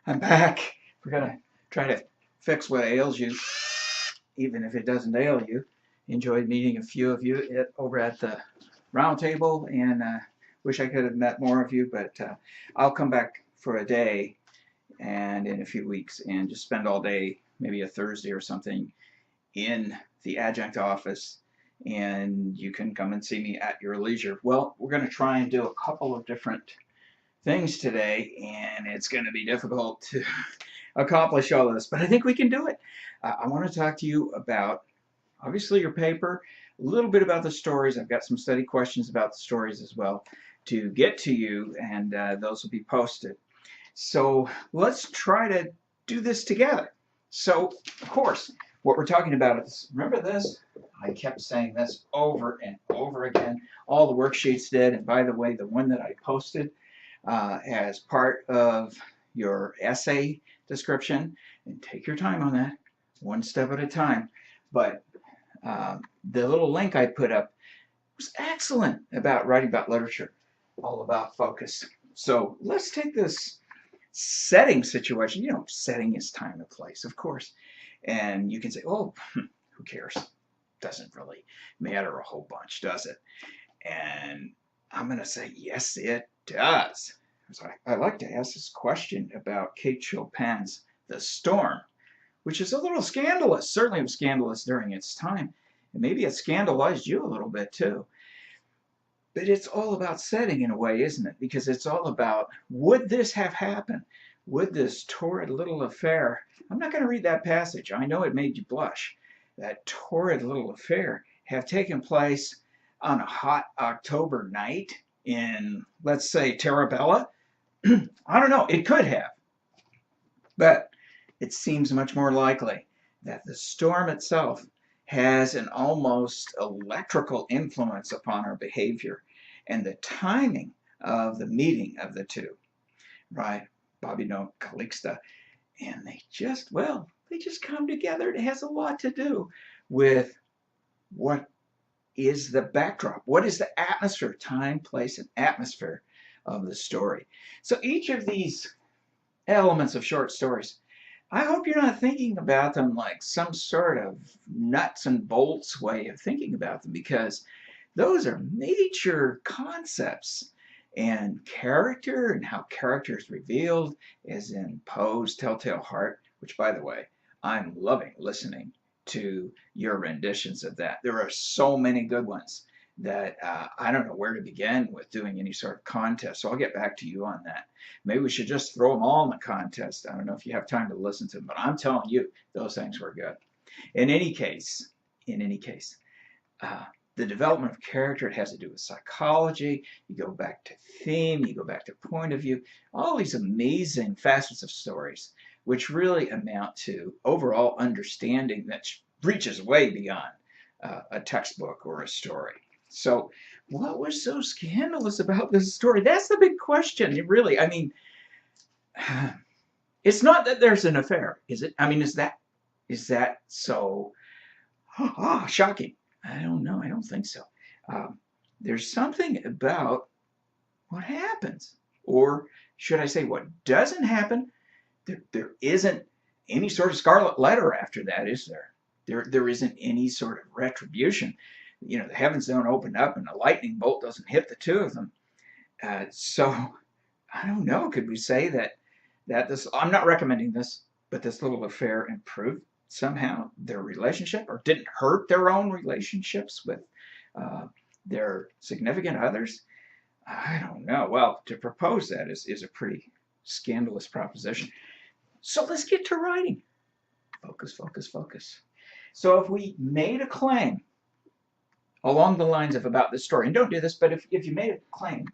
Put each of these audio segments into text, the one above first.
I'm back. We're gonna try to fix what ails you, even if it doesn't ail you. Enjoyed meeting a few of you over at the round table, and wish I could have met more of you, but I'll come back for a day and in a few weeks and just spend all day, maybe a Thursday or something, in the adjunct office, and you can come and see me at your leisure. Well, we're going to try and do a couple of different things today, and it's going to be difficult to accomplish all this, but I think we can do it. I want to talk to you about, obviously, your paper, a little bit about the stories. I've got some study questions about the stories as well to get to you, and those will be posted. So let's try to do this together. So, of course, what we're talking about is, remember this? I kept saying this over and over again. All the worksheets did, and by the way, the one that I posted as part of your essay description, and take your time on that, one step at a time. But the little link I put up was excellent about writing about literature, all about focus. So let's take this setting situation. You know, setting is time and place, of course. And you can say, oh, who cares? Doesn't really matter a whole bunch, does it? And I'm going to say, yes, it does. So I like to ask this question about Kate Chopin's The Storm, which is a little scandalous. Certainly it was scandalous during its time. And maybe it scandalized you a little bit too. But it's all about setting in a way, isn't it? Because it's all about, would this have happened? Would this torrid little affair, I'm not going to read that passage. I know it made you blush. That torrid little affair have taken place on a hot October night in, let's say, Tarabella? I don't know. It could have. But it seems much more likely that the storm itself has an almost electrical influence upon our behavior and the timing of the meeting of the two, right? Bobino, Calixta, and they just come together. It has a lot to do with what is the backdrop, what is the atmosphere, time, place, and atmosphere of the story. So each of these elements of short stories, I hope you're not thinking about them like some sort of nuts and bolts way of thinking about them, because those are major concepts. And character and how character is revealed, as in Poe's Telltale Heart, which, by the way, I'm loving listening to your renditions of that. There are so many good ones that I don't know where to begin with doing any sort of contest. So I'll get back to you on that. Maybe we should just throw them all in the contest. I don't know if you have time to listen to them, but I'm telling you, those things were good. In any case, the development of character, it has to do with psychology. You go back to theme, you go back to point of view, all these amazing facets of stories, which really amount to overall understanding that reaches way beyond a textbook or a story. So what was so scandalous about this story? That's the big question. It really, I mean, it's not that there's an affair, is it? I mean, is that so shocking? I don't know. I don't think so. There's something about what happens, or should I say what doesn't happen. There isn't any sort of scarlet letter after that, is there? There isn't any sort of retribution. You know, the heavens don't open up and a lightning bolt doesn't hit the two of them. So I don't know. Could we say that this? I'm not recommending this, but this little affair improved somehow their relationship, or didn't hurt their own relationships with their significant others? I don't know. Well, to propose that is a pretty scandalous proposition. So let's get to writing. Focus, focus, focus. So if we made a claim along the lines of about this story, and don't do this, but if you made a claim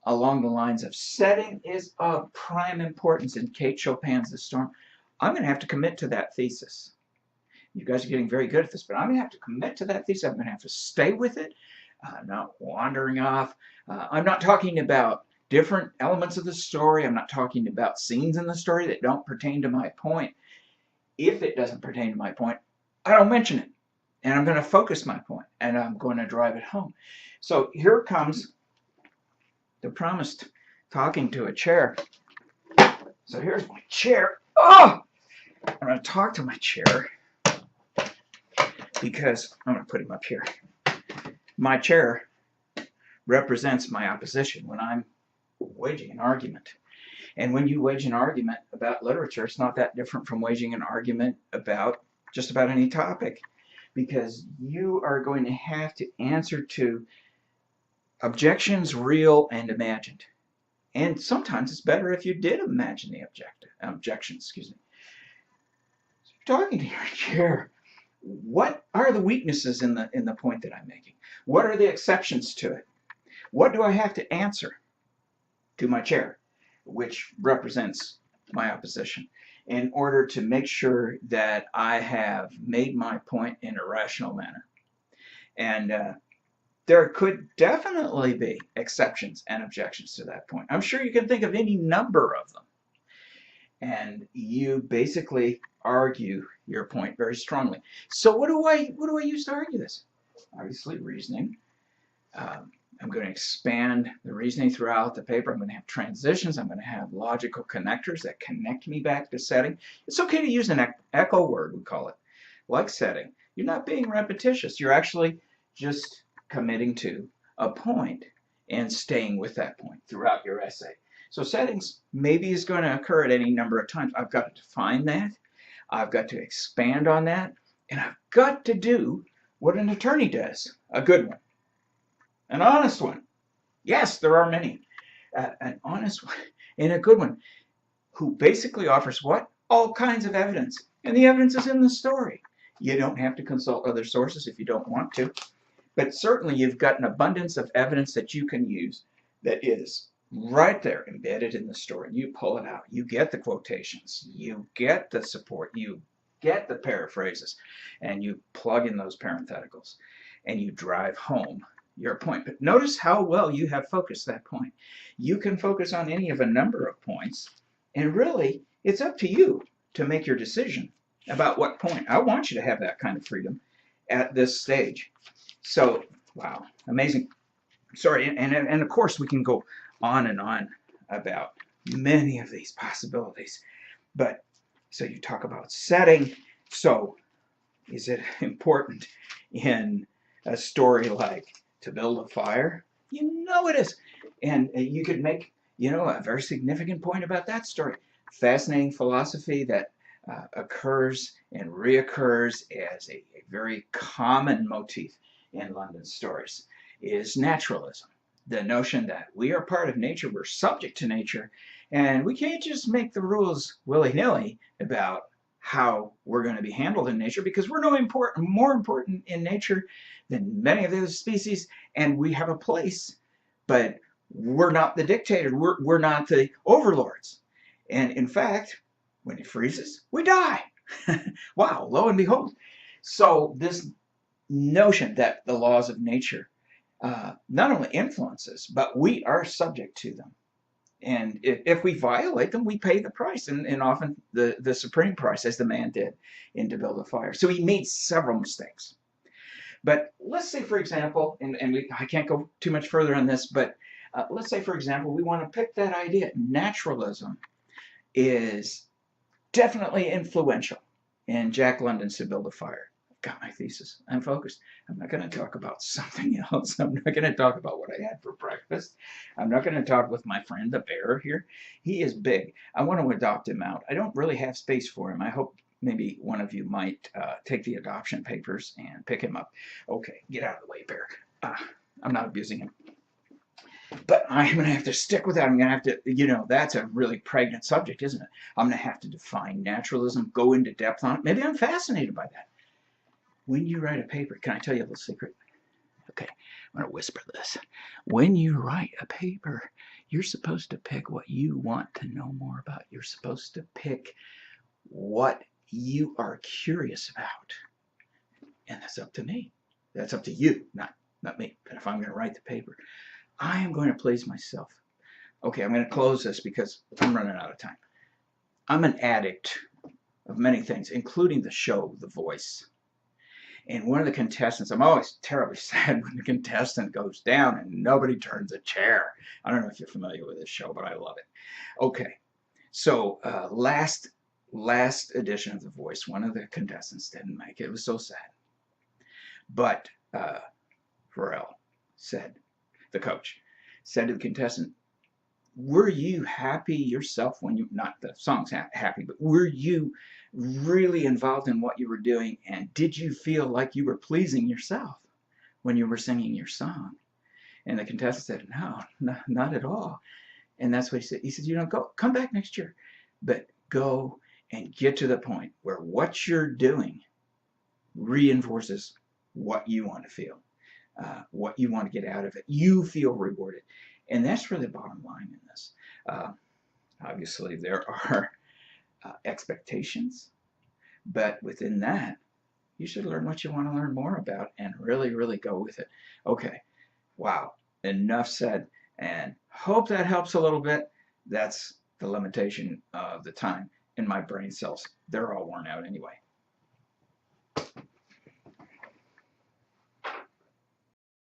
along the lines of setting is of prime importance in Kate Chopin's The Storm, I'm going to have to commit to that thesis. You guys are getting very good at this, but I'm going to have to commit to that thesis. I'm going to have to stay with it, not wandering off. I'm not talking about different elements of the story. I'm not talking about scenes in the story that don't pertain to my point. If it doesn't pertain to my point, I don't mention it. And I'm going to focus my point, and I'm going to drive it home. So here comes the promised talking to a chair. So here's my chair. Oh! I'm going to talk to my chair because I'm going to put him up here. My chair represents my opposition when I'm waging an argument. And when you wage an argument about literature, it's not that different from waging an argument about just about any topic, because you are going to have to answer to objections, real and imagined. And sometimes it's better if you did imagine the objections. Excuse me. So you're talking to your chair. What are the weaknesses in the point that I'm making? What are the exceptions to it? What do I have to answer to my chair, which represents my opposition, in order to make sure that I have made my point in a rational manner? And there could definitely be exceptions and objections to that point. I'm sure you can think of any number of them. And you basically argue your point very strongly. So what do I use to argue this? Obviously, reasoning. I'm going to expand the reasoning throughout the paper. I'm going to have transitions. I'm going to have logical connectors that connect me back to setting. It's okay to use an echo word, we call it, like setting. You're not being repetitious. You're actually just committing to a point and staying with that point throughout your essay. So settings maybe is going to occur at any number of times. I've got to define that. I've got to expand on that. And I've got to do what an attorney does, a good one. An honest one. Yes, there are many. An honest one and a good one, who basically offers what? All kinds of evidence. And the evidence is in the story. You don't have to consult other sources if you don't want to. But certainly you've got an abundance of evidence that you can use that is right there embedded in the story. You pull it out. You get the quotations. You get the support. You get the paraphrases. And you plug in those parentheticals. And you drive home your point. But notice how well you have focused that point. You can focus on any of a number of points, and really it's up to you to make your decision about what point. I want you to have that kind of freedom at this stage. So, wow, amazing. Sorry, and of course we can go on and on about many of these possibilities. But so you talk about setting. So is it important in a story like To Build a Fire? You know it is. And you could make, a very significant point about that story. Fascinating philosophy that occurs and reoccurs as a very common motif in London stories is naturalism. The notion that we are part of nature, we're subject to nature, and we can't just make the rules willy-nilly about how we're going to be handled in nature, because we're more important in nature than many of the other species, and we have a place, but we're not the dictator, we're not the overlords. And in fact, when it freezes, we die. Wow, lo and behold. So this notion that the laws of nature not only influences, but we are subject to them. And if we violate them, we pay the price, and often the supreme price, as the man did in To Build a Fire. So he made several mistakes. But let's say, for example, I can't go too much further on this, but let's say, for example, we want to pick that idea. Naturalism is definitely influential in Jack London's To Build a Fire. Got my thesis. I'm focused. I'm not going to talk about something else. I'm not going to talk about what I had for breakfast. I'm not going to talk with my friend the bear here. He is big. I want to adopt him out. I don't really have space for him. I hope maybe one of you might take the adoption papers and pick him up. Okay, get out of the way, bear. I'm not abusing him. But I'm going to have to stick with that. I'm going to have to, that's a really pregnant subject, isn't it? I'm going to have to define naturalism, go into depth on it. Maybe I'm fascinated by that. When you write a paper, can I tell you a little secret? Okay, I'm going to whisper this. When you write a paper, you're supposed to pick what you want to know more about. You're supposed to pick what you are curious about. And that's up to me. That's up to you, not me. But if I'm going to write the paper, I am going to please myself. Okay, I'm going to close this because I'm running out of time. I'm an addict of many things, including the show, The Voice. And one of the contestants, I'm always terribly sad when the contestant goes down and nobody turns a chair. I don't know if you're familiar with this show, but I love it. Okay, So last edition of The Voice, one of the contestants didn't make it. It was so sad. But Pharrell said, the coach, said to the contestant, were you happy yourself when you, not the song's happy, but were you really involved in what you were doing, and did you feel like you were pleasing yourself when you were singing your song? And the contestant said, no, not at all. And that's what he said. He said, come back next year, but go and get to the point where what you're doing reinforces what you want to feel, what you want to get out of it. You feel rewarded. And that's really the bottom line in this. Obviously, there are expectations, but within that, you should learn what you want to learn more about and really, really go with it. Okay, wow, enough said, and hope that helps a little bit. That's the limitation of the time, and my brain cells, they're all worn out anyway.